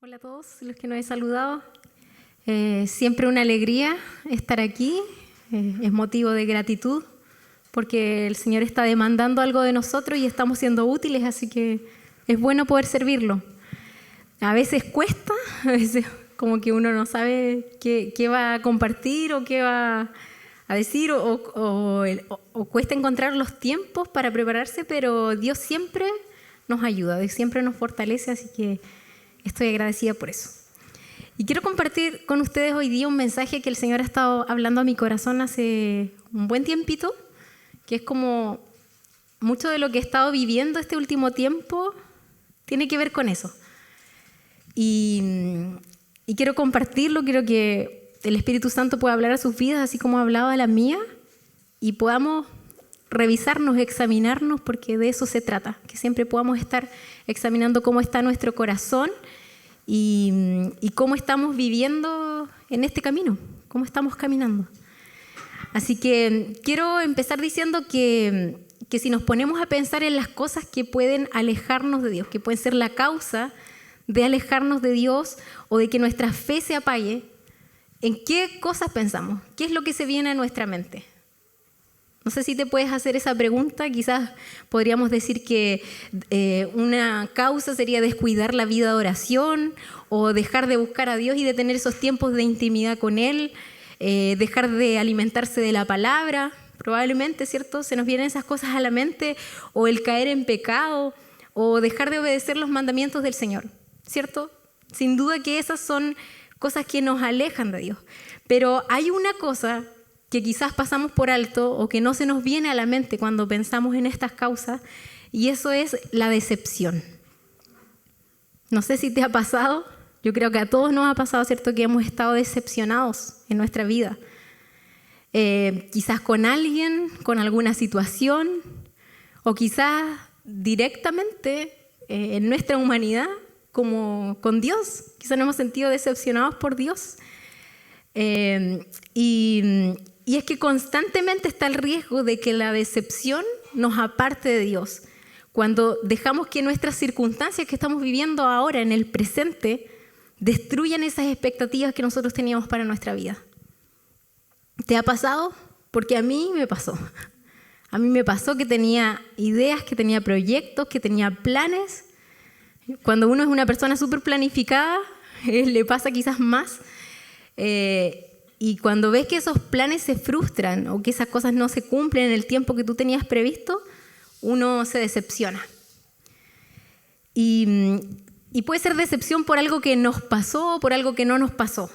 Hola a todos los que nos he saludado. Siempre una alegría estar aquí. Es motivo de gratitud porque el Señor está demandando algo de nosotros y estamos siendo útiles, así que es bueno poder servirlo. A veces cuesta, a veces como que uno no sabe qué va a compartir o qué va a decir o cuesta encontrar los tiempos para prepararse, pero Dios siempre nos ayuda, Dios siempre nos fortalece, así que estoy agradecida por eso. Y quiero compartir con ustedes hoy día un mensaje que el Señor ha estado hablando a mi corazón hace un buen tiempito, que es como mucho de lo que he estado viviendo este último tiempo tiene que ver con eso. Y quiero compartirlo, quiero que el Espíritu Santo pueda hablar a sus vidas, así como ha hablado a la mía, y podamos revisarnos, examinarnos, porque de eso se trata, que siempre podamos estar examinando cómo está nuestro corazón y cómo estamos viviendo en este camino, cómo estamos caminando. Así que quiero empezar diciendo que si nos ponemos a pensar en las cosas que pueden alejarnos de Dios, que pueden ser la causa de alejarnos de Dios o de que nuestra fe se apague, ¿en qué cosas pensamos? ¿Qué es lo que se viene a nuestra mente? No sé si te puedes hacer esa pregunta. Quizás podríamos decir que una causa sería descuidar la vida de oración o dejar de buscar a Dios y de tener esos tiempos de intimidad con Él, dejar de alimentarse de la palabra, probablemente, ¿cierto? Se nos vienen esas cosas a la mente, o el caer en pecado, o dejar de obedecer los mandamientos del Señor, ¿cierto? Sin duda que esas son cosas que nos alejan de Dios. Pero hay una cosa que quizás pasamos por alto o que no se nos viene a la mente cuando pensamos en estas causas, y eso es la decepción. No sé si te ha pasado, yo creo que a todos nos ha pasado, ¿cierto?, que hemos estado decepcionados en nuestra vida. Quizás con alguien, con alguna situación, o quizás directamente en nuestra humanidad, como con Dios. Quizás nos hemos sentido decepcionados por Dios. Y es que constantemente está el riesgo de que la decepción nos aparte de Dios. Cuando dejamos que nuestras circunstancias que estamos viviendo ahora, en el presente, destruyan esas expectativas que nosotros teníamos para nuestra vida. ¿Te ha pasado? Porque a mí me pasó. A mí me pasó que tenía ideas, que tenía proyectos, que tenía planes. Cuando uno es una persona súper planificada, le pasa quizás más. Y cuando ves que esos planes se frustran o que esas cosas no se cumplen en el tiempo que tú tenías previsto, uno se decepciona. Y puede ser decepción por algo que nos pasó o por algo que no nos pasó.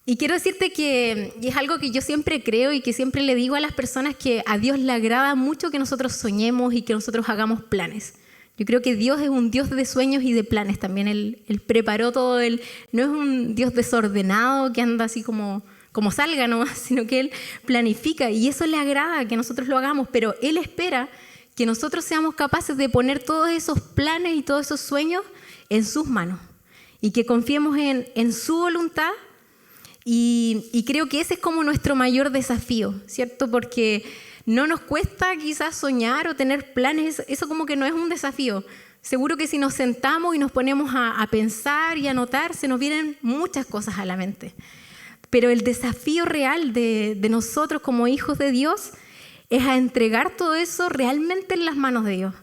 Y quiero decirte que, y es algo que yo siempre creo y que siempre le digo a las personas, que a Dios le agrada mucho que nosotros soñemos y que nosotros hagamos planes. Yo creo que Dios es un Dios de sueños y de planes también. Él preparó todo. Él no es un Dios desordenado que anda así como salga nomás, sino que Él planifica, y eso le agrada que nosotros lo hagamos, pero Él espera que nosotros seamos capaces de poner todos esos planes y todos esos sueños en sus manos y que confiemos en su voluntad. Y creo que ese es como nuestro mayor desafío, ¿cierto? Porque no nos cuesta quizás soñar o tener planes, eso como que no es un desafío. Seguro que si nos sentamos y nos ponemos a pensar y a anotar, se nos vienen muchas cosas a la mente. Pero el desafío real de nosotros como hijos de Dios es a entregar todo eso realmente en las manos de Dios.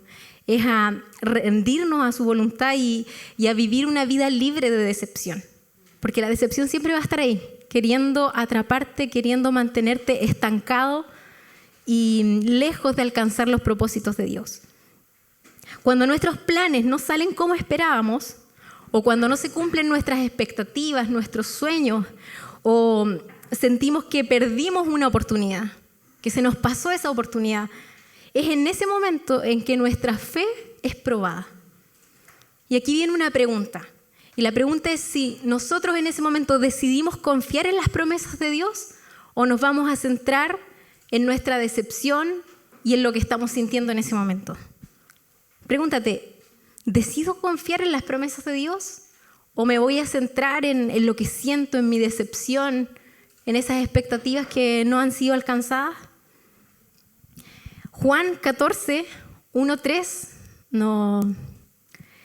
Es a rendirnos a su voluntad y a vivir una vida libre de decepción. Porque la decepción siempre va a estar ahí, queriendo atraparte, queriendo mantenerte estancado y lejos de alcanzar los propósitos de Dios. Cuando nuestros planes no salen como esperábamos, o cuando no se cumplen nuestras expectativas, nuestros sueños, o sentimos que perdimos una oportunidad, que se nos pasó esa oportunidad, es en ese momento en que nuestra fe es probada. Y aquí viene una pregunta. Y la pregunta es si nosotros en ese momento decidimos confiar en las promesas de Dios o nos vamos a centrar en nuestra decepción y en lo que estamos sintiendo en ese momento. Pregúntate, ¿decido confiar en las promesas de Dios o me voy a centrar en lo que siento, en mi decepción, en esas expectativas que no han sido alcanzadas? Juan 14, 1-3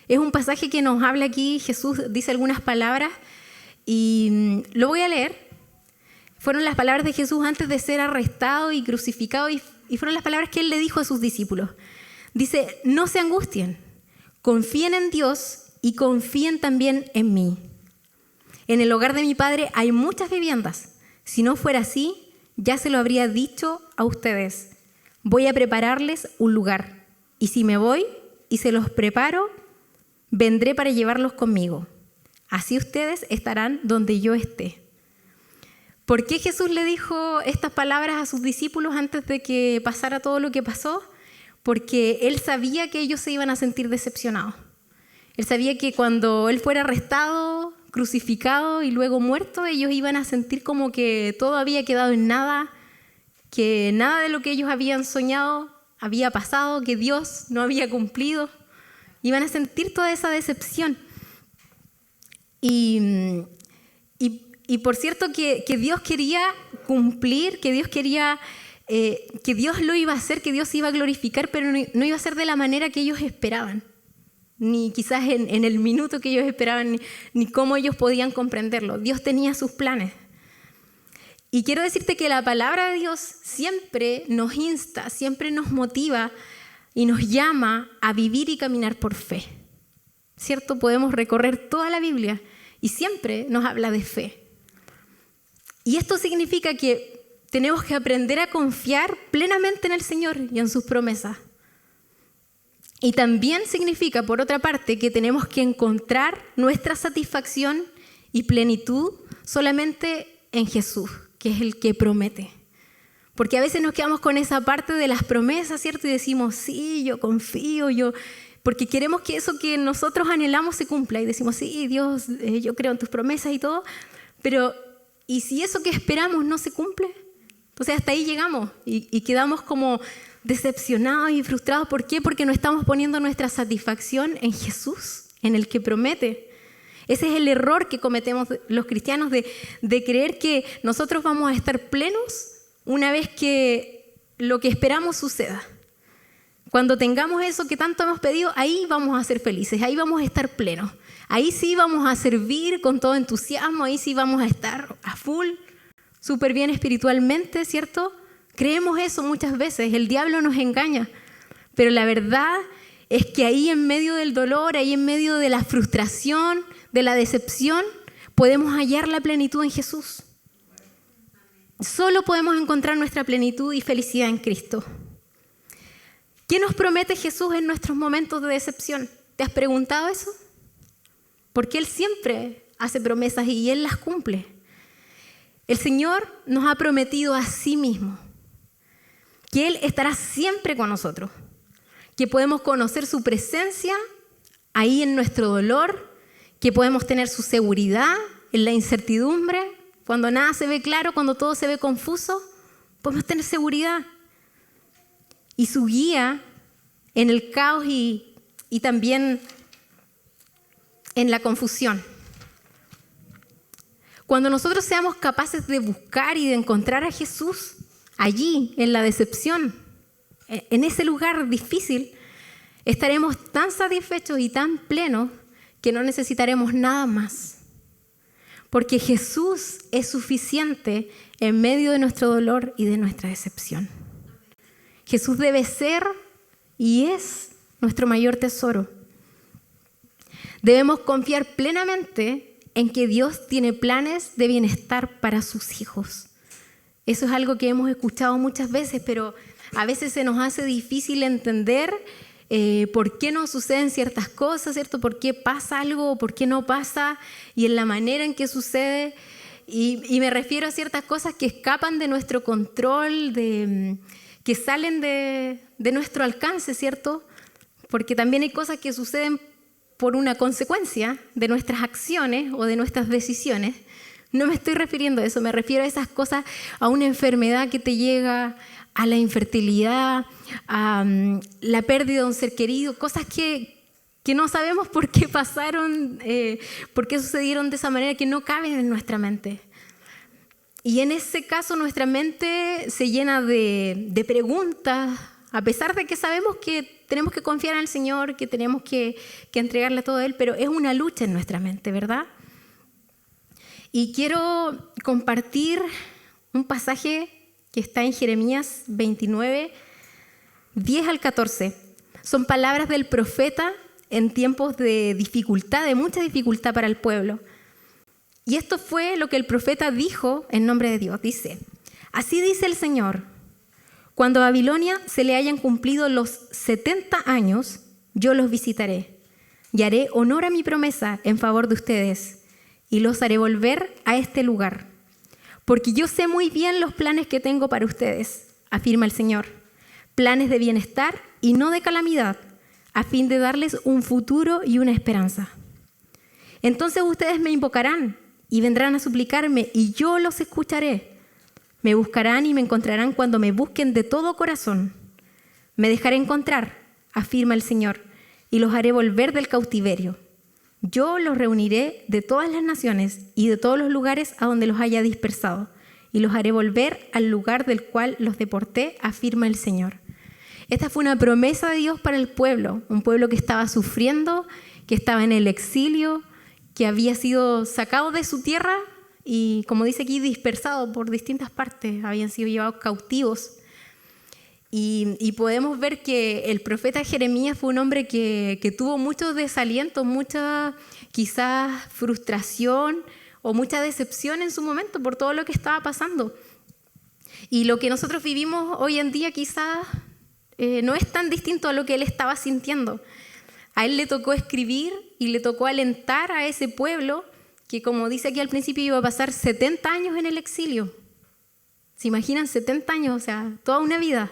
Es un pasaje que nos habla aquí, Jesús dice algunas palabras y lo voy a leer. Fueron las palabras de Jesús antes de ser arrestado y crucificado y fueron las palabras que Él le dijo a sus discípulos. Dice, no se angustien, confíen en Dios y confíen también en mí. En el hogar de mi Padre hay muchas viviendas. Si no fuera así, ya se lo habría dicho a ustedes. Voy a prepararles un lugar. Y si me voy y se los preparo, vendré para llevarlos conmigo. Así ustedes estarán donde yo esté. ¿Por qué Jesús le dijo estas palabras a sus discípulos antes de que pasara todo lo que pasó? Porque Él sabía que ellos se iban a sentir decepcionados. Él sabía que cuando Él fuera arrestado, crucificado y luego muerto, ellos iban a sentir como que todo había quedado en nada, que nada de lo que ellos habían soñado había pasado, que Dios no había cumplido. Iban a sentir toda esa decepción. Y por cierto que Dios quería cumplir, que Dios quería, que Dios lo iba a hacer, que Dios se iba a glorificar, pero no iba a ser de la manera que ellos esperaban. Ni quizás en el minuto que ellos esperaban, ni cómo ellos podían comprenderlo. Dios tenía sus planes. Y quiero decirte que la palabra de Dios siempre nos insta, siempre nos motiva y nos llama a vivir y caminar por fe. ¿Cierto? Podemos recorrer toda la Biblia y siempre nos habla de fe. Y esto significa que tenemos que aprender a confiar plenamente en el Señor y en sus promesas. Y también significa, por otra parte, que tenemos que encontrar nuestra satisfacción y plenitud solamente en Jesús, que es el que promete. Porque a veces nos quedamos con esa parte de las promesas, ¿cierto? Y decimos, sí, yo confío, porque queremos que eso que nosotros anhelamos se cumpla. Y decimos, sí, Dios, yo creo en tus promesas y todo. Pero, ¿y si eso que esperamos no se cumple? Entonces hasta ahí llegamos y quedamos como decepcionados y frustrados. ¿Por qué? Porque no estamos poniendo nuestra satisfacción en Jesús, en el que promete. Ese es el error que cometemos los cristianos de creer que nosotros vamos a estar plenos una vez que lo que esperamos suceda. Cuando tengamos eso que tanto hemos pedido, ahí vamos a ser felices, ahí vamos a estar plenos. Ahí sí vamos a servir con todo entusiasmo, ahí sí vamos a estar a full, súper bien espiritualmente, ¿cierto? Creemos eso muchas veces, el diablo nos engaña, pero la verdad es que ahí en medio del dolor, ahí en medio de la frustración, de la decepción, podemos hallar la plenitud en Jesús. Solo podemos encontrar nuestra plenitud y felicidad en Cristo. ¿Qué nos promete Jesús en nuestros momentos de decepción? ¿Te has preguntado eso? Porque Él siempre hace promesas y Él las cumple. El Señor nos ha prometido a sí mismo que Él estará siempre con nosotros, que podemos conocer su presencia ahí en nuestro dolor, que podemos tener su seguridad en la incertidumbre, cuando nada se ve claro, cuando todo se ve confuso, podemos tener seguridad. Y su guía en el caos y también en la confusión. Cuando nosotros seamos capaces de buscar y de encontrar a Jesús allí, en la decepción, en ese lugar difícil, estaremos tan satisfechos y tan plenos que no necesitaremos nada más. Porque Jesús es suficiente en medio de nuestro dolor y de nuestra decepción. Jesús debe ser y es nuestro mayor tesoro. Debemos confiar plenamente en que Dios tiene planes de bienestar para sus hijos. Eso es algo que hemos escuchado muchas veces, pero a veces se nos hace difícil entender por qué no suceden ciertas cosas, ¿cierto? ¿Por qué pasa algo o por qué no pasa? Y en la manera en que sucede. Y me refiero a ciertas cosas que escapan de nuestro control, que salen de nuestro alcance, ¿cierto? Porque también hay cosas que suceden por una consecuencia de nuestras acciones o de nuestras decisiones. No me estoy refiriendo a eso, me refiero a esas cosas, a una enfermedad que te llega, a la infertilidad, a la pérdida de un ser querido, cosas que no sabemos por qué pasaron, por qué sucedieron de esa manera, que no caben en nuestra mente. Y en ese caso nuestra mente se llena de preguntas, a pesar de que sabemos que tenemos que confiar en el Señor, que tenemos que entregarle todo a Él, pero es una lucha en nuestra mente, ¿verdad? Y quiero compartir un pasaje que está en Jeremías 29, 10 al 14. Son palabras del profeta en tiempos de dificultad, de mucha dificultad para el pueblo. Y esto fue lo que el profeta dijo en nombre de Dios. Dice, así dice el Señor, cuando a Babilonia se le hayan cumplido los 70 años, yo los visitaré y haré honor a mi promesa en favor de ustedes y los haré volver a este lugar. Porque yo sé muy bien los planes que tengo para ustedes, afirma el Señor, planes de bienestar y no de calamidad, a fin de darles un futuro y una esperanza. Entonces ustedes me invocarán y vendrán a suplicarme y yo los escucharé. Me buscarán y me encontrarán cuando me busquen de todo corazón. Me dejaré encontrar, afirma el Señor, y los haré volver del cautiverio. Yo los reuniré de todas las naciones y de todos los lugares a donde los haya dispersado, y los haré volver al lugar del cual los deporté, afirma el Señor. Esta fue una promesa de Dios para el pueblo, un pueblo que estaba sufriendo, que estaba en el exilio, que había sido sacado de su tierra y, como dice aquí, dispersado por distintas partes, habían sido llevados cautivos. Y podemos ver que el profeta Jeremías fue un hombre que tuvo mucho desaliento, mucha quizás frustración o mucha decepción en su momento por todo lo que estaba pasando. Y lo que nosotros vivimos hoy en día quizás no es tan distinto a lo que él estaba sintiendo. A él le tocó escribir y le tocó alentar a ese pueblo que, como dice aquí al principio, iba a pasar 70 años en el exilio. ¿Se imaginan 70 años? O sea, toda una vida.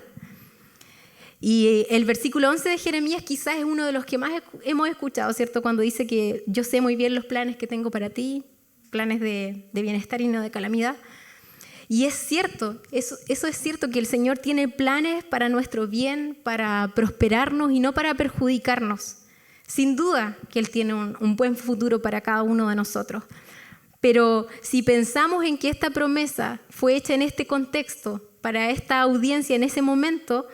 Y el versículo 11 de Jeremías quizás es uno de los que más hemos escuchado, ¿cierto? Cuando dice que yo sé muy bien los planes que tengo para ti, planes de bienestar y no de calamidad. Y es cierto, eso es cierto, que el Señor tiene planes para nuestro bien, para prosperarnos y no para perjudicarnos. Sin duda que Él tiene un buen futuro para cada uno de nosotros. Pero si pensamos en que esta promesa fue hecha en este contexto, para esta audiencia en ese momento,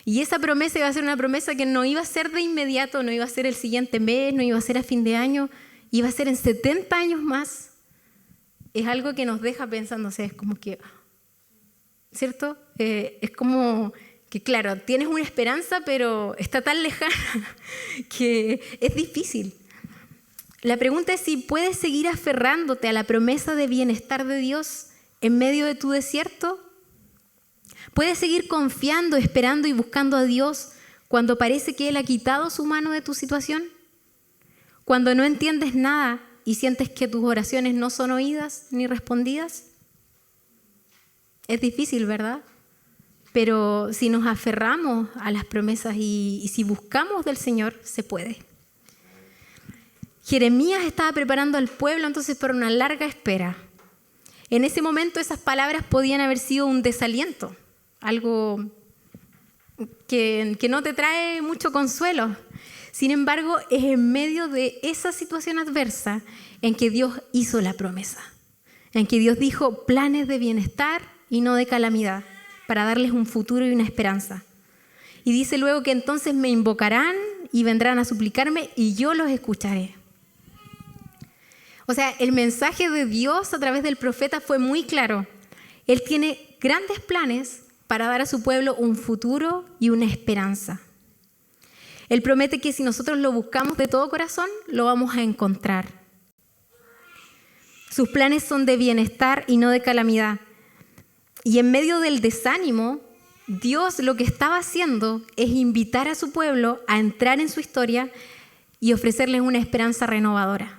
y esa promesa iba a ser una promesa que no iba a ser de inmediato, no iba a ser el siguiente mes, no iba a ser a fin de año, iba a ser en 70 años más, es algo que nos deja pensando, o sea, es como que, ¿cierto? Es como que, claro, tienes una esperanza, pero está tan lejana que es difícil. La pregunta es si puedes seguir aferrándote a la promesa de bienestar de Dios en medio de tu desierto. ¿Puedes seguir confiando, esperando y buscando a Dios cuando parece que Él ha quitado su mano de tu situación? Cuando no entiendes nada y sientes que tus oraciones no son oídas ni respondidas. Es difícil, ¿verdad? Pero si nos aferramos a las promesas y si buscamos del Señor, se puede. Jeremías estaba preparando al pueblo entonces para una larga espera. En ese momento esas palabras podían haber sido un desaliento, algo que no te trae mucho consuelo. Sin embargo, es en medio de esa situación adversa en que Dios hizo la promesa, en que Dios dijo planes de bienestar y no de calamidad, para darles un futuro y una esperanza. Y dice luego que entonces me invocarán y vendrán a suplicarme y yo los escucharé. O sea, el mensaje de Dios a través del profeta fue muy claro. Él tiene grandes planes para dar a su pueblo un futuro y una esperanza. Él promete que si nosotros lo buscamos de todo corazón, lo vamos a encontrar. Sus planes son de bienestar y no de calamidad. Y en medio del desánimo, Dios lo que estaba haciendo es invitar a su pueblo a entrar en su historia y ofrecerles una esperanza renovadora.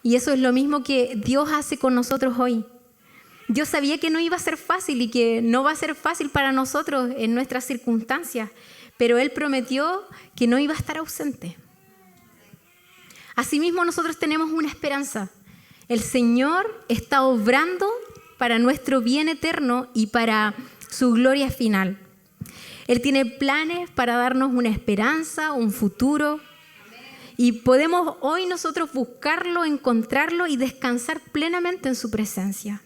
Y eso es lo mismo que Dios hace con nosotros hoy. Dios sabía que no iba a ser fácil y que no va a ser fácil para nosotros en nuestras circunstancias, pero Él prometió que no iba a estar ausente. Asimismo, nosotros tenemos una esperanza. El Señor está obrando para nuestro bien eterno y para su gloria final. Él tiene planes para darnos una esperanza, un futuro. Y podemos hoy nosotros buscarlo, encontrarlo y descansar plenamente en su presencia.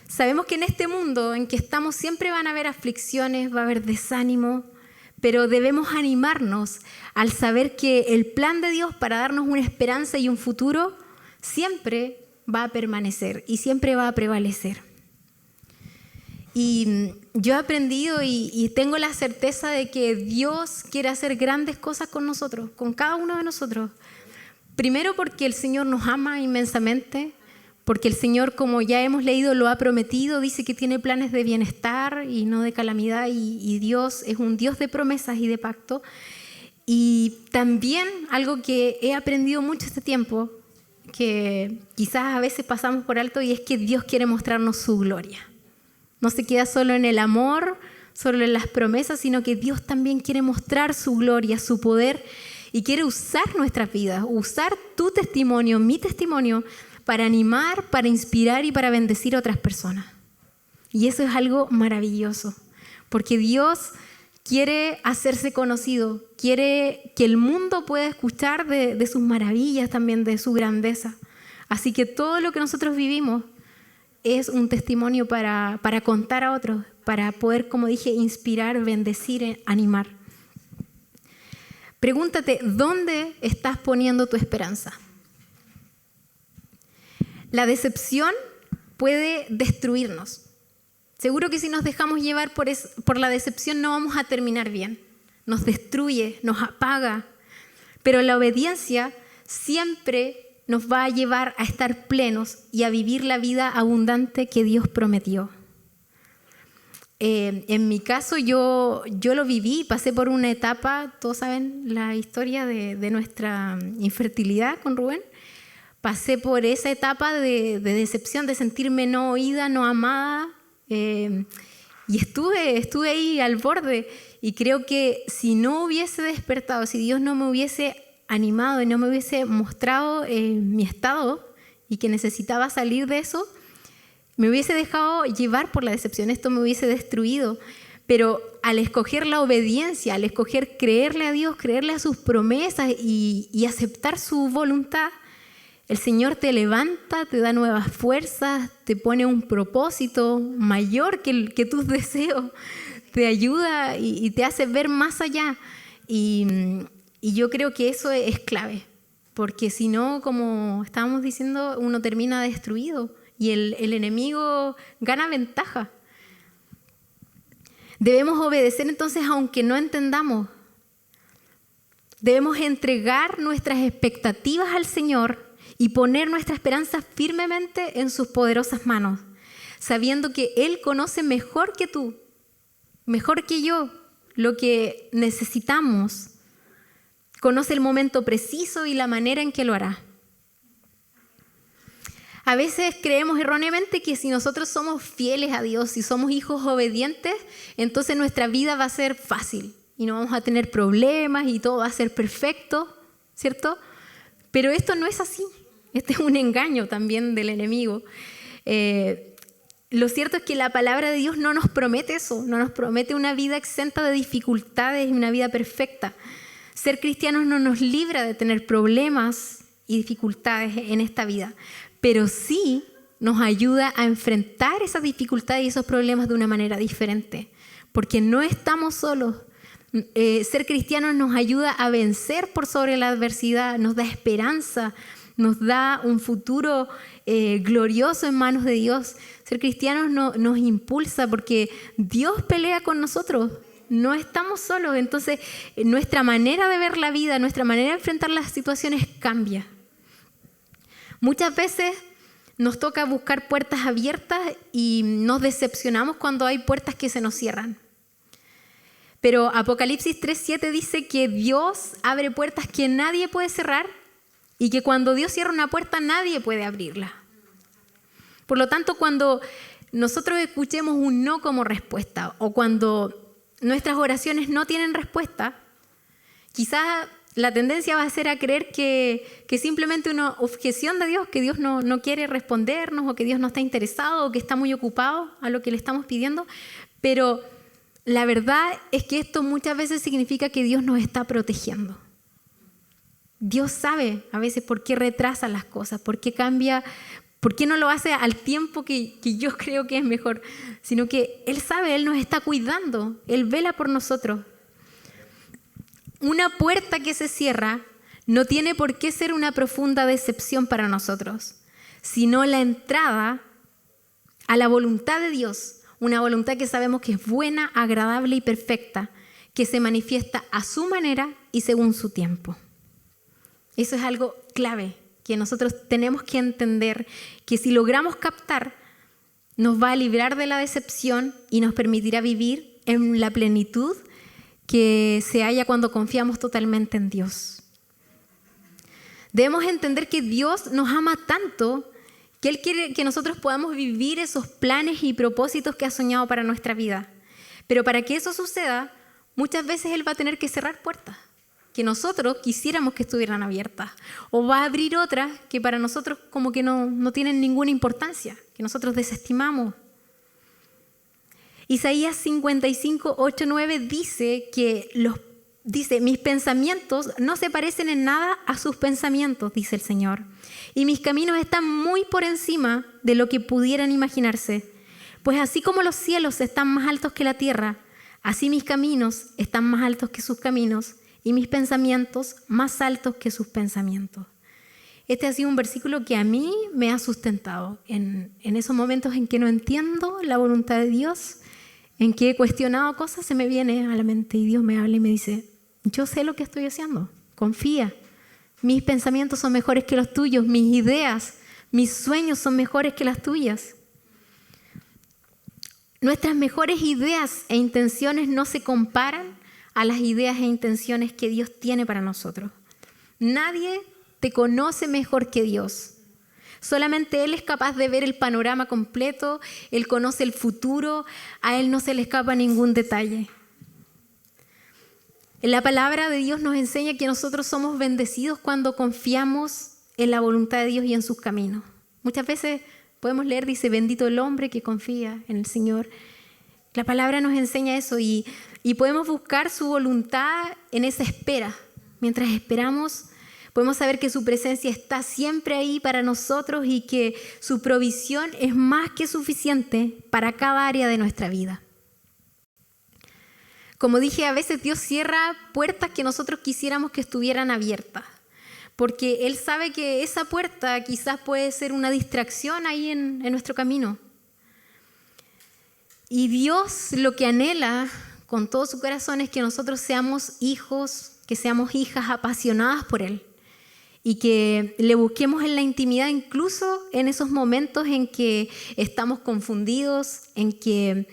Sabemos que en este mundo en que estamos siempre van a haber aflicciones, va a haber desánimo, pero debemos animarnos al saber que el plan de Dios para darnos una esperanza y un futuro siempre va a permanecer y siempre va a prevalecer. Y yo he aprendido y tengo la certeza de que Dios quiere hacer grandes cosas con nosotros, con cada uno de nosotros. Primero porque el Señor nos ama inmensamente, porque el Señor, como ya hemos leído, lo ha prometido, dice que tiene planes de bienestar y no de calamidad, y Dios es un Dios de promesas y de pacto. Y también algo que he aprendido mucho este tiempo, que quizás a veces pasamos por alto, y es que Dios quiere mostrarnos su gloria. No se queda solo en el amor, solo en las promesas, sino que Dios también quiere mostrar su gloria, su poder, y quiere usar nuestras vidas, usar tu testimonio, mi testimonio, para animar, para inspirar y para bendecir a otras personas. Y eso es algo maravilloso, porque Dios quiere hacerse conocido, quiere que el mundo pueda escuchar de sus maravillas, también de su grandeza. Así que todo lo que nosotros vivimos es un testimonio para contar a otros, para poder, como dije, inspirar, bendecir, animar. Pregúntate, ¿dónde estás poniendo tu esperanza? La decepción puede destruirnos. Seguro que si nos dejamos llevar por la decepción no vamos a terminar bien. Nos destruye, nos apaga. Pero la obediencia siempre nos va a llevar a estar plenos y a vivir la vida abundante que Dios prometió. En mi caso, yo lo viví, pasé por una etapa, todos saben la historia de nuestra infertilidad con Rubén. Pasé por esa etapa de decepción, de sentirme no oída, no amada, y estuve ahí al borde. Y creo que si no hubiese despertado, si Dios no me hubiese animado y no me hubiese mostrado mi estado y que necesitaba salir de eso, me hubiese dejado llevar por la decepción, esto me hubiese destruido. Pero al escoger la obediencia, al escoger creerle a Dios, creerle a sus promesas y aceptar su voluntad, el Señor te levanta, te da nuevas fuerzas, te pone un propósito mayor que tus deseos, te ayuda y te hace ver más allá. Y yo creo que eso es clave, porque si no, como estábamos diciendo, uno termina destruido y el enemigo gana ventaja. Debemos obedecer entonces aunque no entendamos. Debemos entregar nuestras expectativas al Señor y poner nuestra esperanza firmemente en sus poderosas manos, sabiendo que Él conoce mejor que tú, mejor que yo, lo que necesitamos. Conoce el momento preciso y la manera en que lo hará. A veces creemos erróneamente que si nosotros somos fieles a Dios, si somos hijos obedientes, entonces nuestra vida va a ser fácil y no vamos a tener problemas y todo va a ser perfecto, ¿cierto? Pero esto no es así. Este es un engaño también del enemigo. Lo cierto es que la palabra de Dios no nos promete eso, no nos promete una vida exenta de dificultades y una vida perfecta. Ser cristianos no nos libra de tener problemas y dificultades en esta vida, pero sí nos ayuda a enfrentar esas dificultades y esos problemas de una manera diferente, porque no estamos solos. Ser cristianos nos ayuda a vencer por sobre la adversidad, nos da esperanza, nos da un futuro glorioso en manos de Dios. Ser cristianos nos impulsa porque Dios pelea con nosotros. No estamos solos, entonces nuestra manera de ver la vida, nuestra manera de enfrentar las situaciones cambia. Muchas veces nos toca buscar puertas abiertas y nos decepcionamos cuando hay puertas que se nos cierran. Pero Apocalipsis 3:7 dice que Dios abre puertas que nadie puede cerrar y que cuando Dios cierra una puerta nadie puede abrirla. Por lo tanto, cuando nosotros escuchemos un no como respuesta o cuando nuestras oraciones no tienen respuesta, quizás la tendencia va a ser a creer que simplemente una objeción de Dios, que Dios no quiere respondernos o que Dios no está interesado o que está muy ocupado a lo que le estamos pidiendo. Pero la verdad es que esto muchas veces significa que Dios nos está protegiendo. Dios sabe a veces por qué retrasa las cosas, por qué cambia, por qué no lo hace al tiempo que yo creo que es mejor, sino que Él sabe, Él nos está cuidando, Él vela por nosotros. Una puerta que se cierra no tiene por qué ser una profunda decepción para nosotros, sino la entrada a la voluntad de Dios, una voluntad que sabemos que es buena, agradable y perfecta, que se manifiesta a su manera y según su tiempo. Eso es algo clave que nosotros tenemos que entender, que si logramos captar, nos va a librar de la decepción y nos permitirá vivir en la plenitud que se halla cuando confiamos totalmente en Dios. Debemos entender que Dios nos ama tanto que Él quiere que nosotros podamos vivir esos planes y propósitos que ha soñado para nuestra vida. Pero para que eso suceda, muchas veces Él va a tener que cerrar puertas que nosotros quisiéramos que estuvieran abiertas, o va a abrir otras que para nosotros como que no tienen ninguna importancia, que nosotros desestimamos. Isaías 55, 8, 9 dice mis pensamientos no se parecen en nada a sus pensamientos, dice el Señor, y mis caminos están muy por encima de lo que pudieran imaginarse. Pues así como los cielos están más altos que la tierra, así mis caminos están más altos que sus caminos, y mis pensamientos más altos que sus pensamientos. Este ha sido un versículo que a mí me ha sustentado en esos momentos en que no entiendo la voluntad de Dios, en que he cuestionado cosas, se me viene a la mente y Dios me habla y me dice, yo sé lo que estoy haciendo, confía. Mis pensamientos son mejores que los tuyos, mis ideas, mis sueños son mejores que las tuyas. Nuestras mejores ideas e intenciones no se comparan a las ideas e intenciones que Dios tiene para nosotros. Nadie te conoce mejor que Dios. Solamente Él es capaz de ver el panorama completo, Él conoce el futuro, a Él no se le escapa ningún detalle. La palabra de Dios nos enseña que nosotros somos bendecidos cuando confiamos en la voluntad de Dios y en sus caminos. Muchas veces podemos leer, dice, bendito el hombre que confía en el Señor. La palabra nos enseña eso y podemos buscar su voluntad en esa espera. Mientras esperamos, podemos saber que su presencia está siempre ahí para nosotros y que su provisión es más que suficiente para cada área de nuestra vida. Como dije, a veces Dios cierra puertas que nosotros quisiéramos que estuvieran abiertas, porque Él sabe que esa puerta quizás puede ser una distracción ahí en nuestro camino. Y Dios lo que anhela con todo su corazón es que nosotros seamos hijos, que seamos hijas apasionadas por Él y que le busquemos en la intimidad, incluso en esos momentos en que estamos confundidos, en que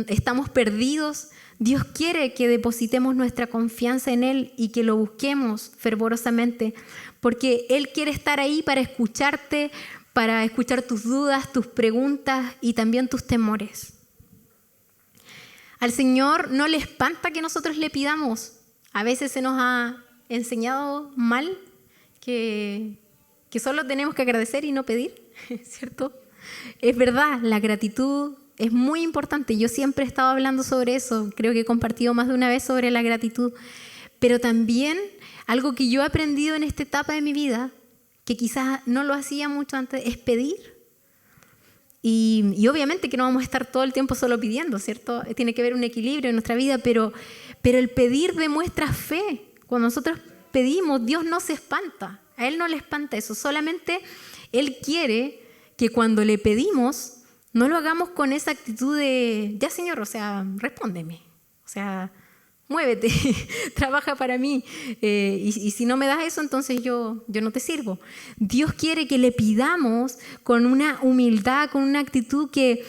estamos perdidos. Dios quiere que depositemos nuestra confianza en Él y que lo busquemos fervorosamente, porque Él quiere estar ahí para escucharte, para escuchar tus dudas, tus preguntas y también tus temores. Al Señor no le espanta que nosotros le pidamos. A veces se nos ha enseñado mal que solo tenemos que agradecer y no pedir, ¿cierto? Es verdad, la gratitud es muy importante. Yo siempre he estado hablando sobre eso. Creo que he compartido más de una vez sobre la gratitud. Pero también algo que yo he aprendido en esta etapa de mi vida, que quizás no lo hacía mucho antes, es pedir. Y obviamente que no vamos a estar todo el tiempo solo pidiendo, ¿cierto? Tiene que haber un equilibrio en nuestra vida, pero el pedir demuestra fe. Cuando nosotros pedimos, Dios no se espanta. A Él no le espanta eso. Solamente Él quiere que cuando le pedimos, no lo hagamos con esa actitud de, ya Señor, o sea, respóndeme. O sea, muévete, trabaja para mí. Y si no me das eso, entonces yo no te sirvo. Dios quiere que le pidamos con una humildad, con una actitud que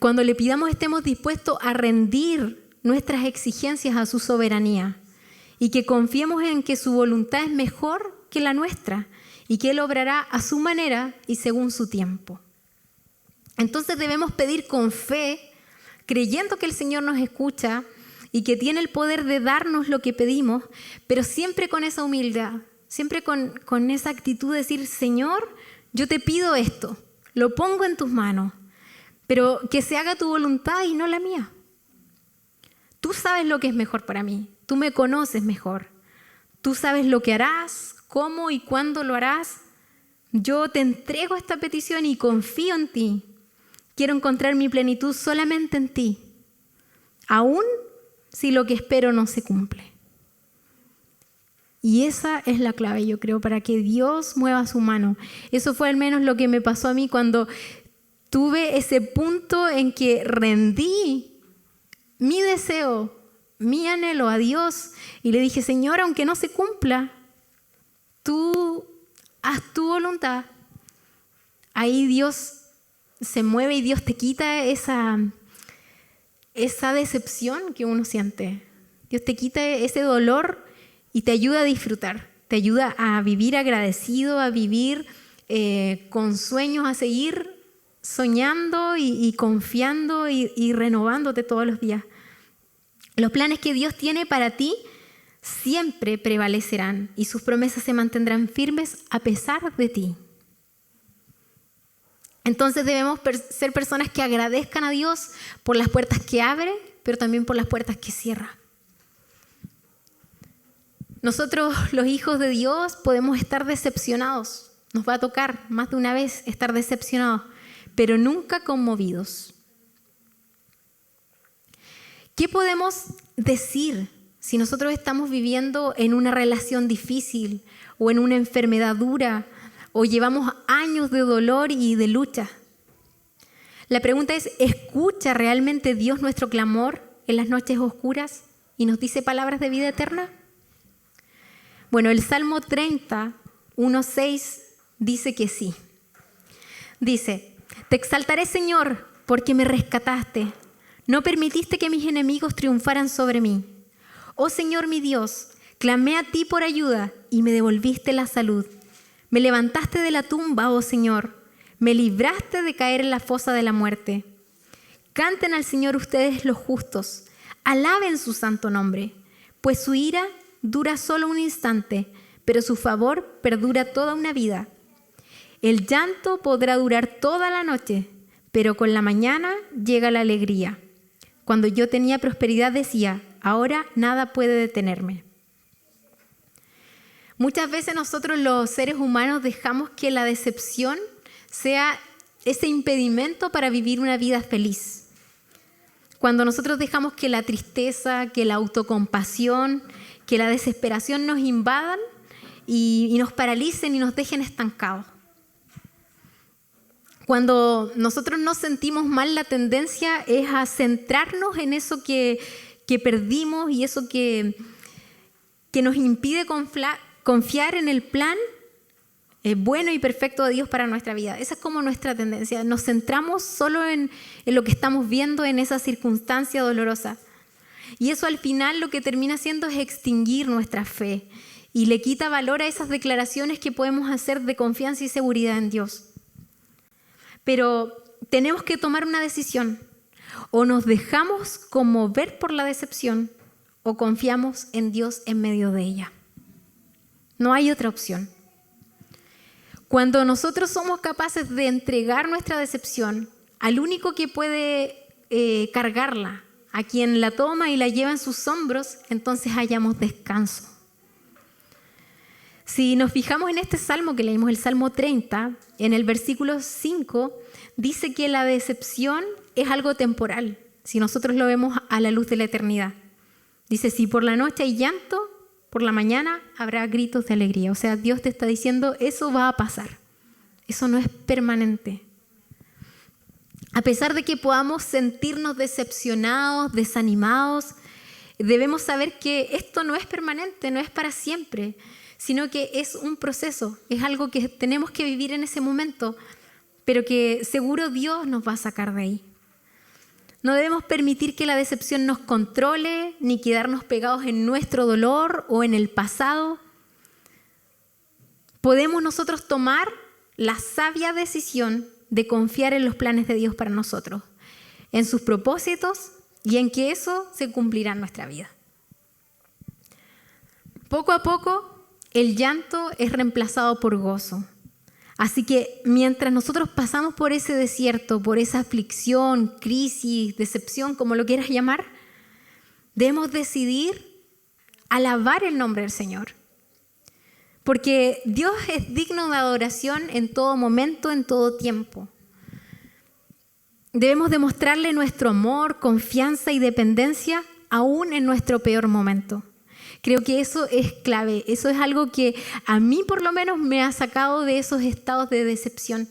cuando le pidamos estemos dispuestos a rendir nuestras exigencias a su soberanía y que confiemos en que su voluntad es mejor que la nuestra y que Él obrará a su manera y según su tiempo. Entonces debemos pedir con fe, creyendo que el Señor nos escucha y que tiene el poder de darnos lo que pedimos, pero siempre con esa humildad, siempre con esa actitud de decir, Señor, yo te pido esto, lo pongo en tus manos, pero que se haga tu voluntad y no la mía. Tú sabes lo que es mejor para mí, tú me conoces mejor, tú sabes lo que harás, cómo y cuándo lo harás. Yo te entrego esta petición y confío en ti. Quiero encontrar mi plenitud solamente en ti, aún si lo que espero no se cumple. Y esa es la clave, yo creo, para que Dios mueva su mano. Eso fue al menos lo que me pasó a mí cuando tuve ese punto en que rendí mi deseo, mi anhelo a Dios y le dije, Señor, aunque no se cumpla, tú haz tu voluntad. Ahí Dios se mueve y Dios te quita esa decepción que uno siente. Dios te quita ese dolor y te ayuda a disfrutar, te ayuda a vivir agradecido, a vivir con sueños, a seguir soñando y confiando y renovándote todos los días. Los planes que Dios tiene para ti siempre prevalecerán y sus promesas se mantendrán firmes a pesar de ti. Entonces debemos ser personas que agradezcan a Dios por las puertas que abre, pero también por las puertas que cierra. Nosotros, los hijos de Dios, podemos estar decepcionados. Nos va a tocar más de una vez estar decepcionados, pero nunca conmovidos. ¿Qué podemos decir si nosotros estamos viviendo en una relación difícil o en una enfermedad dura o llevamos años de dolor y de lucha? La pregunta es, ¿escucha realmente Dios nuestro clamor en las noches oscuras y nos dice palabras de vida eterna? Bueno, el Salmo 30, 1:6 dice que sí. Dice, te exaltaré, Señor, porque me rescataste. No permitiste que mis enemigos triunfaran sobre mí. Oh Señor mi Dios, clamé a ti por ayuda y me devolviste la salud. Me levantaste de la tumba, oh Señor. Me libraste de caer en la fosa de la muerte. Canten al Señor ustedes los justos. Alaben su santo nombre, pues su ira dura solo un instante, pero su favor perdura toda una vida. El llanto podrá durar toda la noche, pero con la mañana llega la alegría. Cuando yo tenía prosperidad decía, ahora nada puede detenerme. Muchas veces nosotros los seres humanos dejamos que la decepción sea ese impedimento para vivir una vida feliz. Cuando nosotros dejamos que la tristeza, que la autocompasión, que la desesperación nos invadan y nos paralicen y nos dejen estancados. Cuando nosotros nos sentimos mal, la tendencia es a centrarnos en eso que perdimos y eso que nos impide confiar en el plan bueno y perfecto de Dios para nuestra vida. Esa es como nuestra tendencia. Nos centramos solo en lo que estamos viendo en esa circunstancia dolorosa. Y eso al final lo que termina haciendo es extinguir nuestra fe y le quita valor a esas declaraciones que podemos hacer de confianza y seguridad en Dios. Pero tenemos que tomar una decisión. O nos dejamos conmover por la decepción o confiamos en Dios en medio de ella. No hay otra opción. Cuando nosotros somos capaces de entregar nuestra decepción al único que puede cargarla, a quien la toma y la lleva en sus hombros, entonces hallamos descanso. Si nos fijamos en este salmo que leímos, el Salmo 30, en el versículo 5, dice que la decepción es algo temporal, si nosotros lo vemos a la luz de la eternidad. Dice, si por la noche hay llanto, por la mañana habrá gritos de alegría. O sea, Dios te está diciendo, eso va a pasar. Eso no es permanente. A pesar de que podamos sentirnos decepcionados, desanimados, debemos saber que esto no es permanente, no es para siempre, sino que es un proceso, es algo que tenemos que vivir en ese momento, pero que seguro Dios nos va a sacar de ahí. No debemos permitir que la decepción nos controle, ni quedarnos pegados en nuestro dolor o en el pasado. Podemos nosotros tomar la sabia decisión de confiar en los planes de Dios para nosotros, en sus propósitos y en que eso se cumplirá en nuestra vida. Poco a poco, el llanto es reemplazado por gozo. Así que mientras nosotros pasamos por ese desierto, por esa aflicción, crisis, decepción, como lo quieras llamar, debemos decidir alabar el nombre del Señor. Porque Dios es digno de adoración en todo momento, en todo tiempo. Debemos demostrarle nuestro amor, confianza y dependencia aún en nuestro peor momento. Creo que eso es clave. Eso es algo que a mí por lo menos me ha sacado de esos estados de decepción.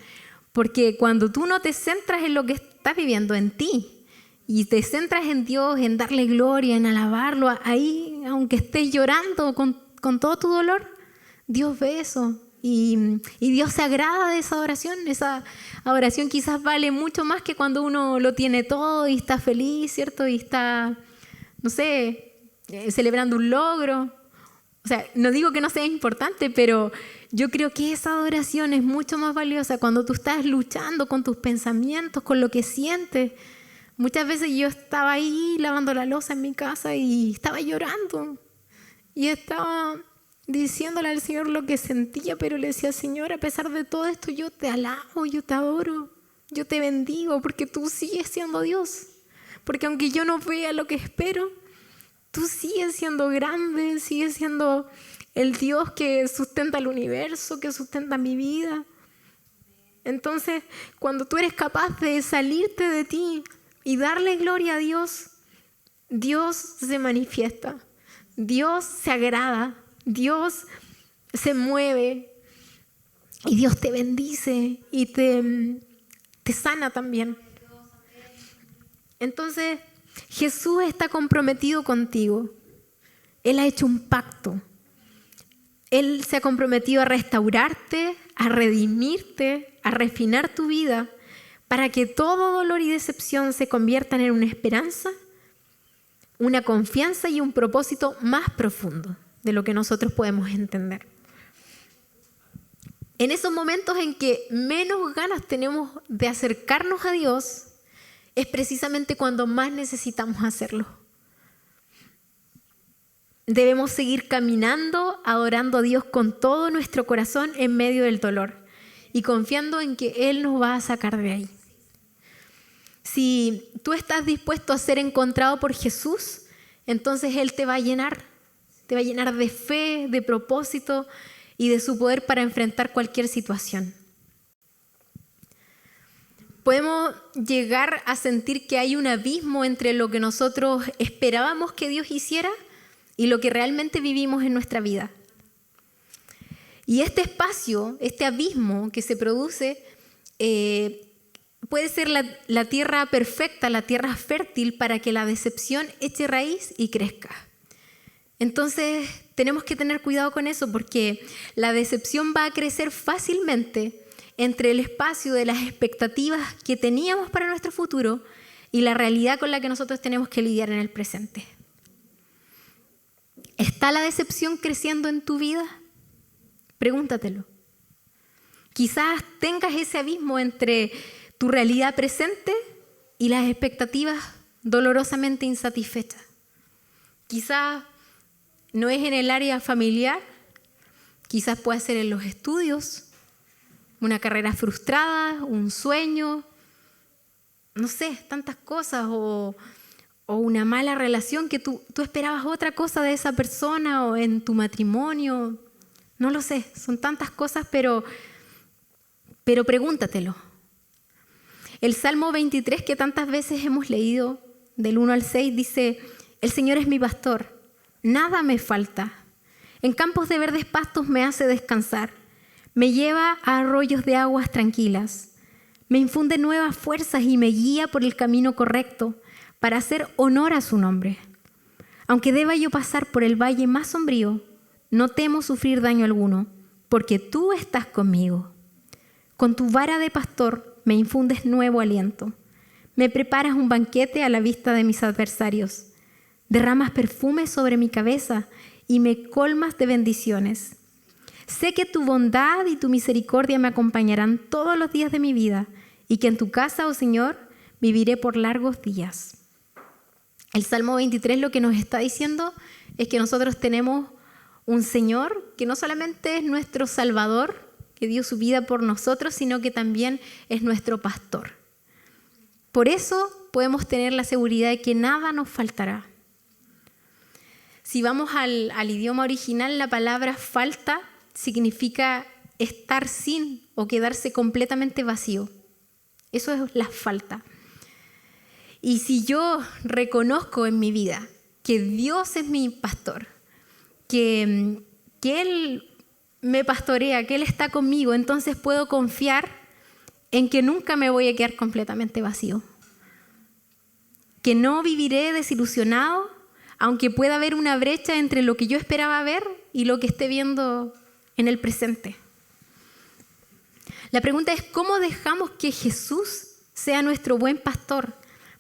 Porque cuando tú no te centras en lo que estás viviendo, en ti, y te centras en Dios, en darle gloria, en alabarlo, ahí, aunque estés llorando con todo tu dolor, Dios ve eso. Y Dios se agrada de esa oración. Esa adoración quizás vale mucho más que cuando uno lo tiene todo y está feliz, ¿cierto? Y está, no sé, celebrando un logro. O sea, no digo que no sea importante, pero yo creo que esa adoración es mucho más valiosa cuando tú estás luchando con tus pensamientos, con lo que sientes. Muchas veces yo estaba ahí lavando la loza en mi casa y estaba llorando. Y estaba diciéndole al Señor lo que sentía, pero le decía, Señor, a pesar de todo esto, yo te alabo, yo te adoro, yo te bendigo, porque tú sigues siendo Dios. Porque aunque yo no vea lo que espero, tú sigues siendo grande, sigues siendo el Dios que sustenta el universo, que sustenta mi vida. Entonces, cuando tú eres capaz de salirte de ti y darle gloria a Dios, Dios se manifiesta, Dios se agrada, Dios se mueve y Dios te bendice y te sana también. Entonces, Jesús está comprometido contigo. Él ha hecho un pacto. Él se ha comprometido a restaurarte, a redimirte, a refinar tu vida para que todo dolor y decepción se conviertan en una esperanza, una confianza y un propósito más profundo de lo que nosotros podemos entender. En esos momentos en que menos ganas tenemos de acercarnos a Dios, es precisamente cuando más necesitamos hacerlo. Debemos seguir caminando, adorando a Dios con todo nuestro corazón en medio del dolor y confiando en que Él nos va a sacar de ahí. Si tú estás dispuesto a ser encontrado por Jesús, entonces Él te va a llenar de fe, de propósito y de su poder para enfrentar cualquier situación. Podemos llegar a sentir que hay un abismo entre lo que nosotros esperábamos que Dios hiciera y lo que realmente vivimos en nuestra vida. Y este espacio, este abismo que se produce, puede ser la tierra perfecta, la tierra fértil para que la decepción eche raíz y crezca. Entonces tenemos que tener cuidado con eso porque la decepción va a crecer fácilmente entre el espacio de las expectativas que teníamos para nuestro futuro y la realidad con la que nosotros tenemos que lidiar en el presente. ¿Está la decepción creciendo en tu vida? Pregúntatelo. Quizás tengas ese abismo entre tu realidad presente y las expectativas dolorosamente insatisfechas. Quizás no es en el área familiar, quizás pueda ser en los estudios, una carrera frustrada, un sueño, no sé, tantas cosas, o una mala relación que tú esperabas otra cosa de esa persona, o en tu matrimonio, no lo sé, son tantas cosas, pero pregúntatelo. El Salmo 23 que tantas veces hemos leído, del 1 al 6, dice, el Señor es mi pastor, nada me falta. En campos de verdes pastos me hace descansar. Me lleva a arroyos de aguas tranquilas. Me infunde nuevas fuerzas y me guía por el camino correcto para hacer honor a su nombre. Aunque deba yo pasar por el valle más sombrío, no temo sufrir daño alguno, porque tú estás conmigo. Con tu vara de pastor me infundes nuevo aliento. Me preparas un banquete a la vista de mis adversarios. Derramas perfume sobre mi cabeza y me colmas de bendiciones. Sé que tu bondad y tu misericordia me acompañarán todos los días de mi vida y que en tu casa, oh Señor, viviré por largos días. El Salmo 23 lo que nos está diciendo es que nosotros tenemos un Señor que no solamente es nuestro Salvador, que dio su vida por nosotros, sino que también es nuestro pastor. Por eso podemos tener la seguridad de que nada nos faltará. Si vamos al idioma original, la palabra falta significa estar sin o quedarse completamente vacío. Eso es la falta. Y si yo reconozco en mi vida que Dios es mi pastor, que Él me pastorea, que Él está conmigo, entonces puedo confiar en que nunca me voy a quedar completamente vacío. Que no viviré desilusionado, aunque pueda haber una brecha entre lo que yo esperaba ver y lo que esté viendo en el presente. La pregunta es, ¿cómo dejamos que Jesús sea nuestro buen pastor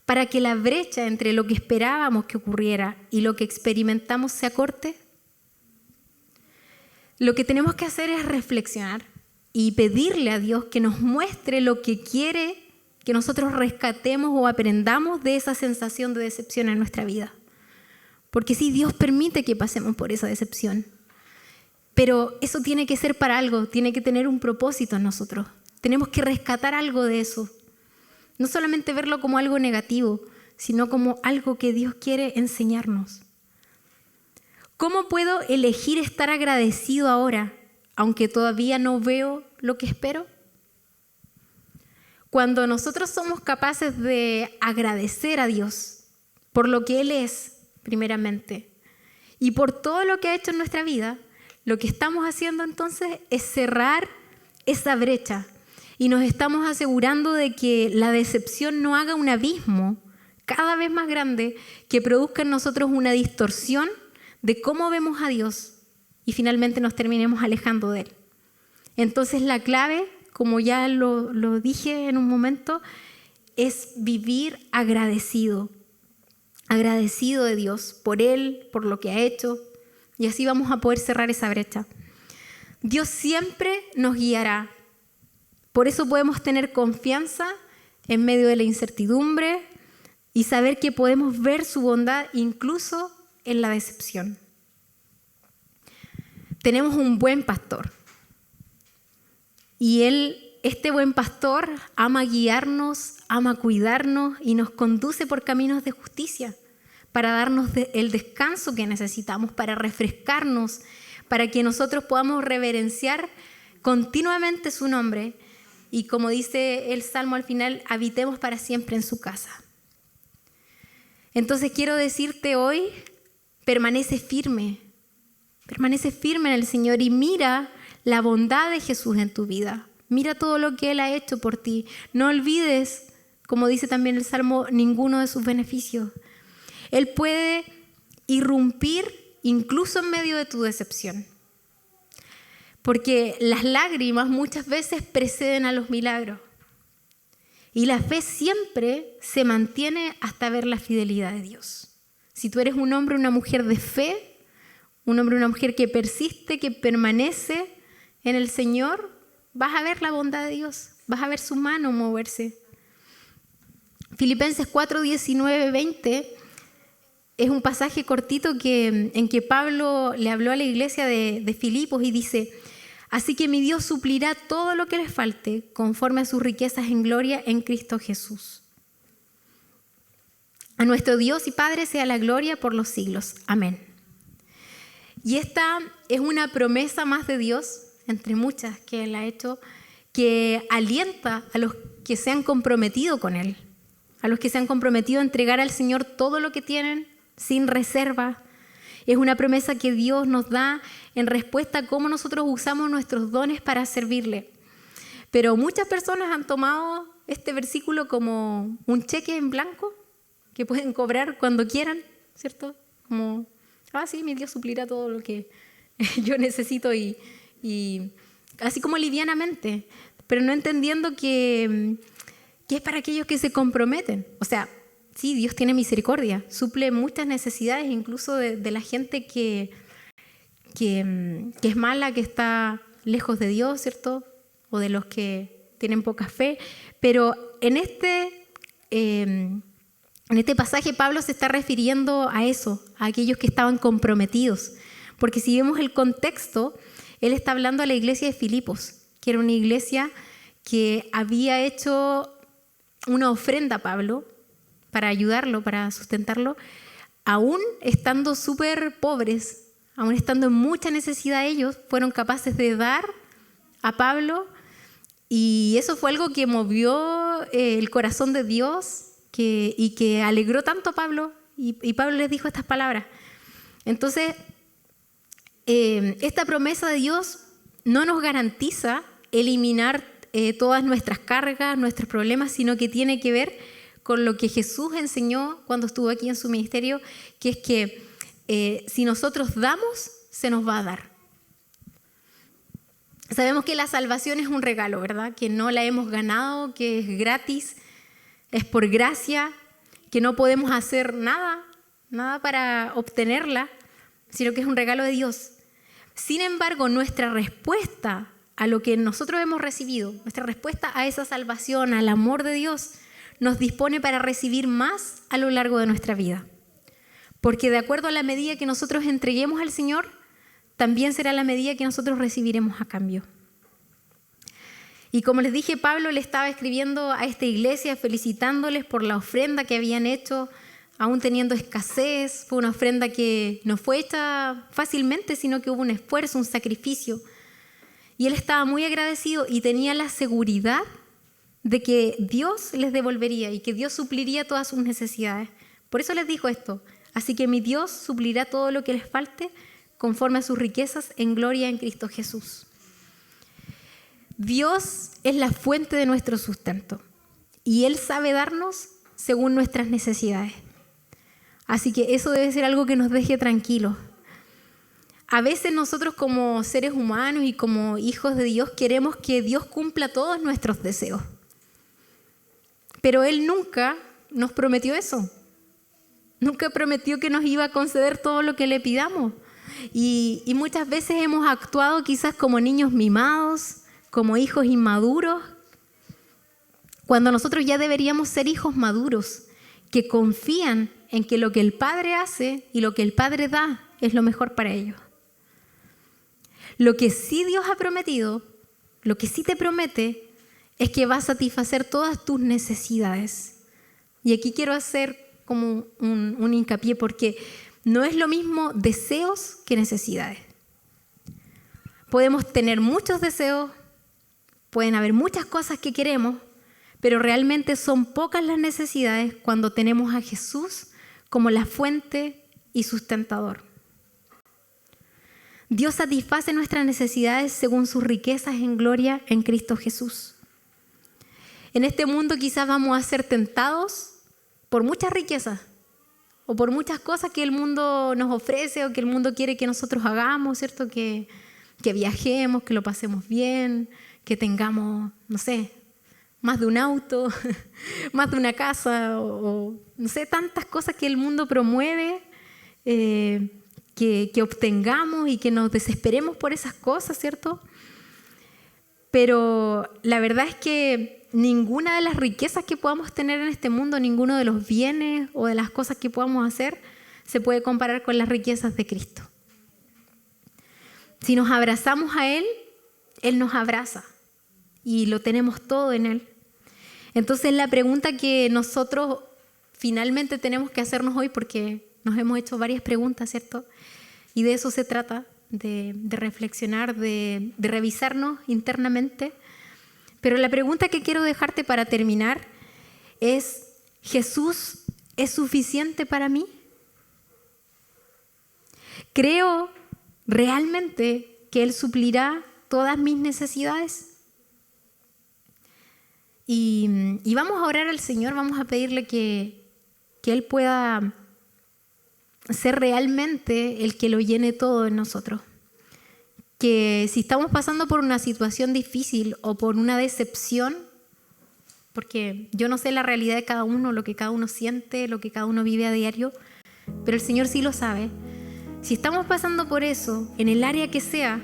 para que la brecha entre lo que esperábamos que ocurriera y lo que experimentamos se acorte? Lo que tenemos que hacer es reflexionar y pedirle a Dios que nos muestre lo que quiere que nosotros rescatemos o aprendamos de esa sensación de decepción en nuestra vida. Porque sí, Dios permite que pasemos por esa decepción. Pero eso tiene que ser para algo, tiene que tener un propósito en nosotros. Tenemos que rescatar algo de eso. No solamente verlo como algo negativo, sino como algo que Dios quiere enseñarnos. ¿Cómo puedo elegir estar agradecido ahora, aunque todavía no veo lo que espero? Cuando nosotros somos capaces de agradecer a Dios por lo que Él es, primeramente, y por todo lo que ha hecho en nuestra vida, lo que estamos haciendo entonces es cerrar esa brecha y nos estamos asegurando de que la decepción no haga un abismo cada vez más grande que produzca en nosotros una distorsión de cómo vemos a Dios y finalmente nos terminemos alejando de Él. Entonces la clave, como ya lo dije en un momento, es vivir agradecido de Dios por Él, por lo que ha hecho, y así vamos a poder cerrar esa brecha. Dios siempre nos guiará. Por eso podemos tener confianza en medio de la incertidumbre y saber que podemos ver su bondad incluso en la decepción. Tenemos un buen pastor. Y este buen pastor ama guiarnos, ama cuidarnos y nos conduce por caminos de justicia para darnos el descanso que necesitamos, para refrescarnos, para que nosotros podamos reverenciar continuamente su nombre y, como dice el Salmo al final, habitemos para siempre en su casa. Entonces quiero decirte hoy, permanece firme en el Señor y mira la bondad de Jesús en tu vida. Mira todo lo que Él ha hecho por ti. No olvides, como dice también el Salmo, ninguno de sus beneficios. Él puede irrumpir incluso en medio de tu decepción. Porque las lágrimas muchas veces preceden a los milagros. Y la fe siempre se mantiene hasta ver la fidelidad de Dios. Si tú eres un hombre o una mujer de fe, un hombre o una mujer que persiste, que permanece en el Señor, vas a ver la bondad de Dios, vas a ver su mano moverse. Filipenses 4, 19, 20 es un pasaje cortito en que Pablo le habló a la iglesia de Filipos y dice: así que mi Dios suplirá todo lo que les falte conforme a sus riquezas en gloria en Cristo Jesús. A nuestro Dios y Padre sea la gloria por los siglos. Amén. Y esta es una promesa más de Dios, entre muchas que Él ha hecho, que alienta a los que se han comprometido con Él, a los que se han comprometido a entregar al Señor todo lo que tienen sin reserva. Es una promesa que Dios nos da en respuesta a cómo nosotros usamos nuestros dones para servirle. Pero muchas personas han tomado este versículo como un cheque en blanco que pueden cobrar cuando quieran, ¿cierto? Como, sí, mi Dios suplirá todo lo que yo necesito y así como livianamente, pero no entendiendo que es para aquellos que se comprometen. O sea, sí, Dios tiene misericordia, suple muchas necesidades, incluso de la gente que es mala, que está lejos de Dios, ¿cierto? O de los que tienen poca fe. Pero en este pasaje Pablo se está refiriendo a eso, a aquellos que estaban comprometidos. Porque si vemos el contexto, él está hablando a la iglesia de Filipos, que era una iglesia que había hecho una ofrenda a Pablo para ayudarlo, para sustentarlo, aún estando súper pobres, aún estando en mucha necesidad, ellos fueron capaces de dar a Pablo, y eso fue algo que movió el corazón de Dios y que alegró tanto a Pablo, y Pablo les dijo estas palabras. Entonces, esta promesa de Dios no nos garantiza eliminar todas nuestras cargas, nuestros problemas, sino que tiene que ver con lo que Jesús enseñó cuando estuvo aquí en su ministerio, que es que si nosotros damos, se nos va a dar. Sabemos que la salvación es un regalo, ¿verdad? Que no la hemos ganado, que es gratis, es por gracia, que no podemos hacer nada para obtenerla, sino que es un regalo de Dios. Sin embargo, nuestra respuesta a lo que nosotros hemos recibido, nuestra respuesta a esa salvación, al amor de Dios, nos dispone para recibir más a lo largo de nuestra vida. Porque de acuerdo a la medida que nosotros entreguemos al Señor, también será la medida que nosotros recibiremos a cambio. Y como les dije, Pablo le estaba escribiendo a esta iglesia felicitándoles por la ofrenda que habían hecho, aún teniendo escasez. Fue una ofrenda que no fue hecha fácilmente, sino que hubo un esfuerzo, un sacrificio. Y él estaba muy agradecido y tenía la seguridad de que Dios les devolvería y que Dios supliría todas sus necesidades. Por eso les dijo esto: así que mi Dios suplirá todo lo que les falte conforme a sus riquezas en gloria en Cristo Jesús. Dios es la fuente de nuestro sustento y Él sabe darnos según nuestras necesidades. Así que eso debe ser algo que nos deje tranquilos. A veces nosotros como seres humanos y como hijos de Dios queremos que Dios cumpla todos nuestros deseos. Pero Él nunca nos prometió eso. Nunca prometió que nos iba a conceder todo lo que le pidamos. Y muchas veces hemos actuado quizás como niños mimados, como hijos inmaduros, cuando nosotros ya deberíamos ser hijos maduros, que confían en que lo que el Padre hace y lo que el Padre da es lo mejor para ellos. Lo que sí Dios ha prometido, lo que sí te promete, es que va a satisfacer todas tus necesidades. Y aquí quiero hacer como un hincapié, porque no es lo mismo deseos que necesidades. Podemos tener muchos deseos, pueden haber muchas cosas que queremos, pero realmente son pocas las necesidades cuando tenemos a Jesús como la fuente y sustentador. Dios satisface nuestras necesidades según sus riquezas en gloria en Cristo Jesús. En este mundo quizás vamos a ser tentados por muchas riquezas o por muchas cosas que el mundo nos ofrece o que el mundo quiere que nosotros hagamos, ¿cierto? Que viajemos, que lo pasemos bien, que tengamos, no sé, más de un auto, más de una casa o no sé, tantas cosas que el mundo promueve, que obtengamos y que nos desesperemos por esas cosas, ¿cierto? Pero la verdad es que ninguna de las riquezas que podamos tener en este mundo, ninguno de los bienes o de las cosas que podamos hacer, se puede comparar con las riquezas de Cristo. Si nos abrazamos a Él, Él nos abraza y lo tenemos todo en Él. Entonces la pregunta que nosotros finalmente tenemos que hacernos hoy, porque nos hemos hecho varias preguntas, ¿cierto? Y de eso se trata, de reflexionar, de revisarnos internamente. Pero la pregunta que quiero dejarte para terminar es: ¿Jesús es suficiente para mí? ¿Creo realmente que Él suplirá todas mis necesidades? Y vamos a orar al Señor, vamos a pedirle que Él pueda ser realmente el que lo llene todo en nosotros. Que si estamos pasando por una situación difícil o por una decepción, porque yo no sé la realidad de cada uno, lo que cada uno siente, lo que cada uno vive a diario, pero el Señor sí lo sabe. Si estamos pasando por eso, en el área que sea,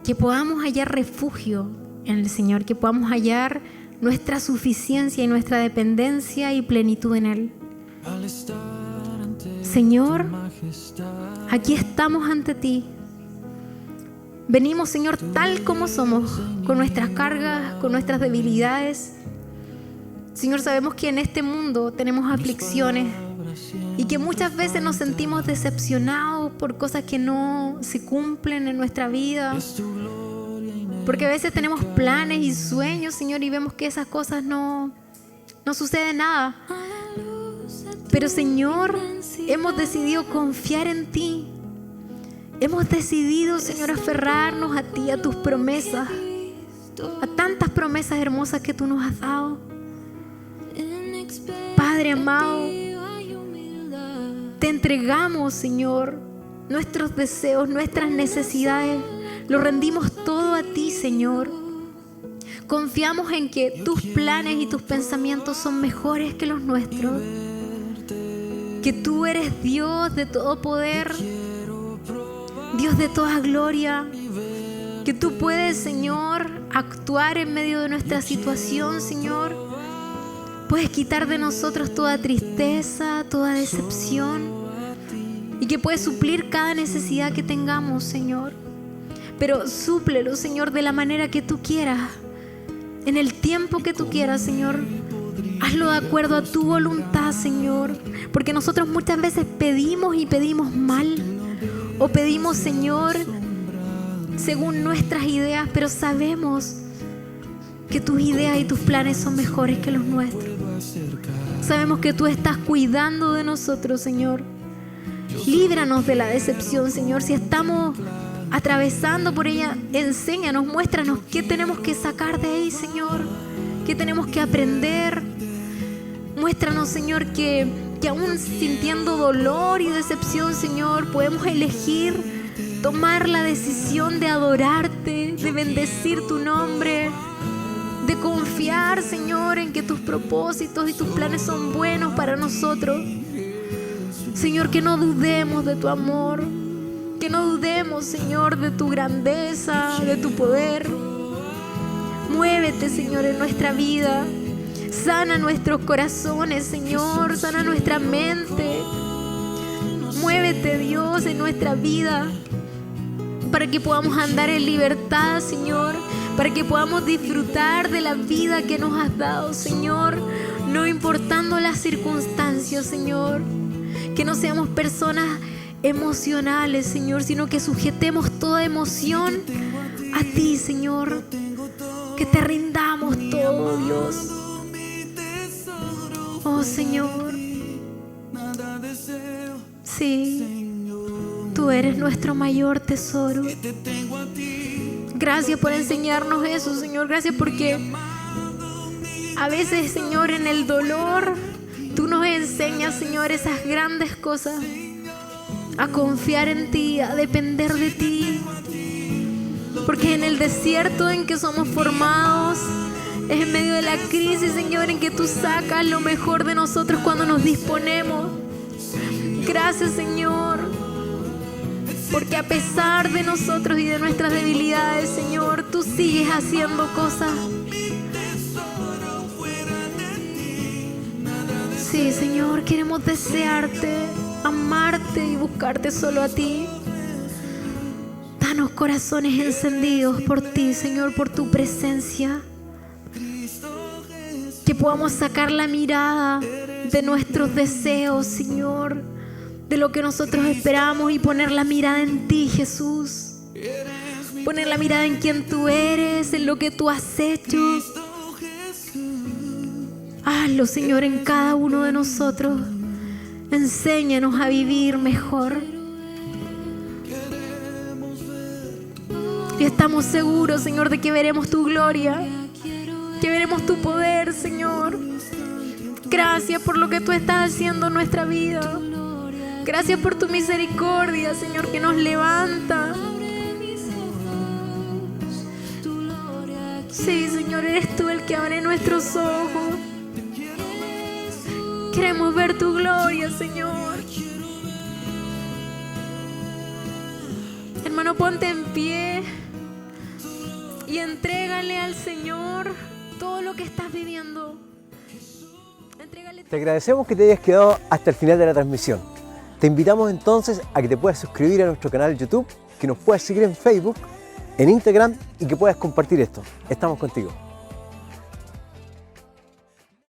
que podamos hallar refugio en el Señor, que podamos hallar nuestra suficiencia y nuestra dependencia y plenitud en Él. Señor, aquí estamos ante ti. Venimos, Señor, tal como somos, con nuestras cargas, con nuestras debilidades. Señor, sabemos que en este mundo tenemos aflicciones y que muchas veces nos sentimos decepcionados por cosas que no se cumplen en nuestra vida. Porque a veces tenemos planes y sueños, Señor, y vemos que esas cosas no sucede nada. Pero, Señor, hemos decidido confiar en ti hemos decidido, Señor, aferrarnos a ti, a tus promesas, a tantas promesas hermosas que tú nos has dado. Padre amado, te entregamos, Señor, nuestros deseos, nuestras necesidades. Lo rendimos todo a ti, Señor. Confiamos en que tus planes y tus pensamientos son mejores que los nuestros. Que tú eres Dios de todo poder, Dios de toda gloria. Que tú puedes, Señor, actuar en medio de nuestra situación, Señor. Puedes quitar de nosotros toda tristeza, toda decepción. Y que puedes suplir cada necesidad que tengamos, Señor. Pero súplelo, Señor, de la manera que tú quieras. En el tiempo que tú quieras, Señor. Hazlo de acuerdo a tu voluntad, Señor. Porque nosotros muchas veces pedimos y pedimos mal. O pedimos, Señor, según nuestras ideas. Pero sabemos que tus ideas y tus planes son mejores que los nuestros. Sabemos que tú estás cuidando de nosotros, Señor. Líbranos de la decepción, Señor. Si estamos atravesando por ella, enséñanos, muéstranos qué tenemos que sacar de ahí, Señor. Qué tenemos que aprender. Muéstranos, Señor, que aún sintiendo dolor y decepción, Señor, podemos elegir tomar la decisión de adorarte, de bendecir tu nombre, de confiar, Señor, en que tus propósitos y tus planes son buenos para nosotros. Señor, que no dudemos de tu amor, que no dudemos, Señor, de tu grandeza, de tu poder. Muévete, Señor, en nuestra vida. Sana nuestros corazones, Señor, sana nuestra mente. Muévete, Dios, en nuestra vida, para que podamos andar en libertad, Señor, para que podamos disfrutar de la vida que nos has dado, Señor, no importando las circunstancias, Señor. Que no seamos personas emocionales, Señor, sino que sujetemos toda emoción a ti, Señor. Que te rindamos todo, Dios. Oh, Señor. Sí, tú eres nuestro mayor tesoro. Gracias por enseñarnos eso, Señor. Gracias porque a veces, Señor, en el dolor, tú nos enseñas, Señor, esas grandes cosas. A confiar en ti, a depender de ti. Porque en el desierto en que somos formados, es en medio de la crisis, Señor, en que tú sacas lo mejor de nosotros cuando nos disponemos. Gracias, Señor, porque a pesar de nosotros y de nuestras debilidades, Señor, tú sigues haciendo cosas. Sí, Señor, queremos desearte, amarte y buscarte solo a ti. Danos corazones encendidos por ti, Señor, por tu presencia. Que podamos sacar la mirada de nuestros deseos, Señor, de lo que nosotros esperamos, y poner la mirada en ti, Jesús. Poner la mirada en quien tú eres, en lo que tú has hecho. Hazlo, Señor, en cada uno de nosotros. Enséñanos a vivir mejor. Y estamos seguros, Señor, de que veremos tu gloria, que veremos tu poder, Señor. Gracias por lo que tú estás haciendo en nuestra vida. Gracias por tu misericordia, Señor, que nos levanta. Sí, Señor, eres tú el que abre nuestros ojos. Queremos ver tu gloria, Señor. Hermano, ponte en pie y entrégale al Señor todo lo que estás viviendo. Te agradecemos que te hayas quedado hasta el final de la transmisión. Te invitamos entonces a que te puedas suscribir a nuestro canal de YouTube, que nos puedas seguir en Facebook, en Instagram y que puedas compartir esto. Estamos contigo.